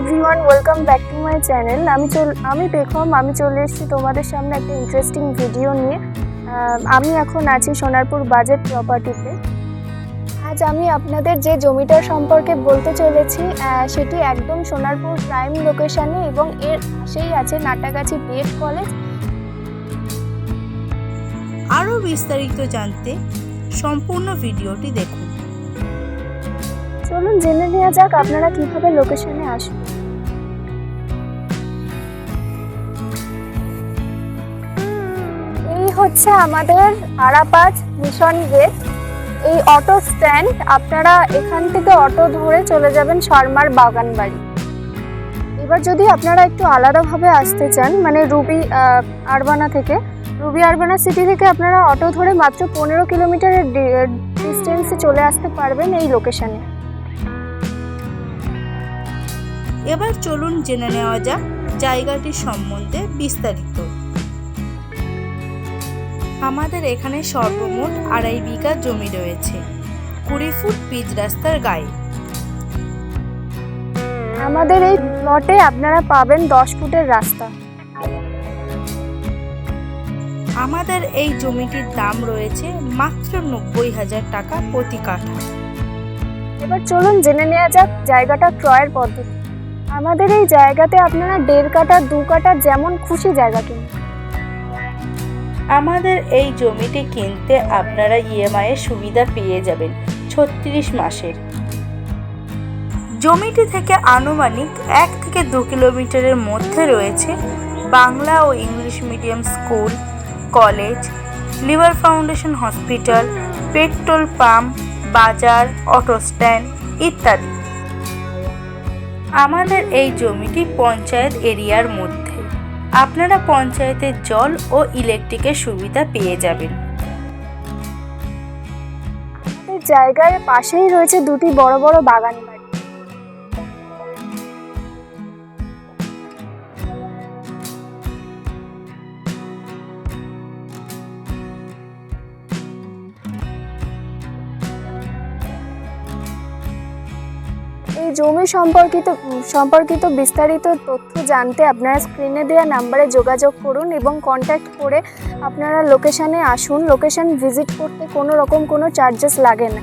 Everyone, welcome back to my channel. আমি পেখম। আমি চলে এসেছি তোমাদের সামনে একটা ইন্টারেস্টিং ভিডিও নিয়ে। আমি এখন আছি সোনারপুর বাজেট প্রপার্টিতে। আজ আমি আপনাদের যে জমিটার সম্পর্কে বলতে চলেছি সেটি একদম সোনারপুর প্রাইম লোকেশানে এবং এর পাশেই আছে নাটাগাছি বিএড কলেজ। আরও বিস্তারিত জানতে সম্পূর্ণ ভিডিওটি দেখুন। চলুন জেনে নেওয়া যাক আপনারা কিভাবে লোকেশনে আসবেন। এই হচ্ছে আমাদের আরাপাঁচ মিশন গেট। এই অটো স্ট্যান্ড, আপনারা এখান থেকে অটো ধরে চলে যাবেন শর্মার বাগান বাড়ি। এবার যদি আপনারা একটু আলাদাভাবে আসতে চান, মানে রুবি আরবানা সিটি থেকে আপনারা অটো ধরে মাত্র 15 কিলোমিটারের ডিস্টেন্সে চলে আসতে পারবেন এই লোকেশনে। এবার চলুন জেনে নেওয়া যাক জায়গাটির সম্বন্ধে বিস্তারিত। আমাদের এখানে সর্বমোট 2.5 বিঘা জমি রয়েছে 20 ফুট পিচ রাস্তার গায়ে। আমাদের এই প্লটে আপনারা পাবেন 10 ফুটের রাস্তা। আমাদের এই জমিটির দাম রয়েছে মাত্র 90,000 টাকা প্রতি কাঠা। এবার চলুন জেনে নেওয়া যাক জায়গাটা ক্রয়ের পদ্ধতি। আমাদের এই জায়গাতে আপনারা 1.5 কাঠা 2 কাঠা যেমন খুশি জায়গা কিনুন। আমাদের এই জমিটি কিনতে আপনারা ইএমআই এর সুবিধা পেয়ে যাবেন 36 মাসের। জমিটি থেকে আনুমানিক 1 থেকে 2 কিলোমিটারের মধ্যে রয়েছে বাংলা ও English medium school, college, liver foundation hospital, petrol pump, বাজার, অটো স্ট্যান্ড ইত্যাদি। আমাদের এই জমিটি পঞ্চায়েত এরিয়ার মধ্যে। আপনারা পঞ্চায়েতের জল ও ইলেকট্রিকের সুবিধা পেয়ে যাবেন। আমাদের জায়গার পাশেই রয়েছে 2টি বড় বড় বাগান বাড়ি। এই জমি সম্পর্কিত বিস্তারিত তথ্য জানতে আপনারা স্ক্রিনে দেওয়া নাম্বারে যোগাযোগ করুন এবং কন্ট্যাক্ট করে আপনারা লোকেশনে আসুন। লোকেশন ভিজিট করতে কোনো চার্জেস লাগে না।